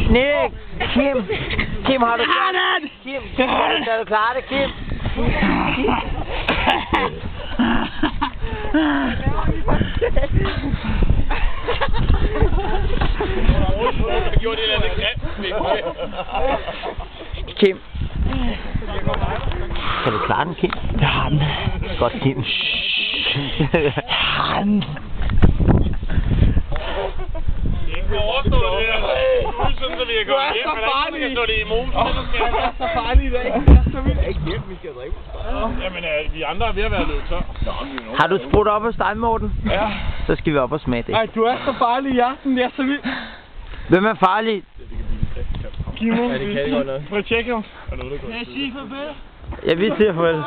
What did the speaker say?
Nick! Kim, har du klaret det? Kim, kan du klare det, Kim? Kim. Kan du klare den, Kim? Jeg har den. Godt, Kim. Jeg har den. Du er så farlig! Du er så farlig i dag. Ikke hjem, vi skal drikke. Jamen, vi andre er ved at være løbet tør. Har du sprudt op hos dig, Morten? Ja. Så skal vi op og smage det. Ej, du er så farlig i aften. Det er så vildt. Hvem er farlig? Kimo, prøv at tjekke ham. Er noget, der går? Kan jeg sige farvel? Ja, vi siger farvel.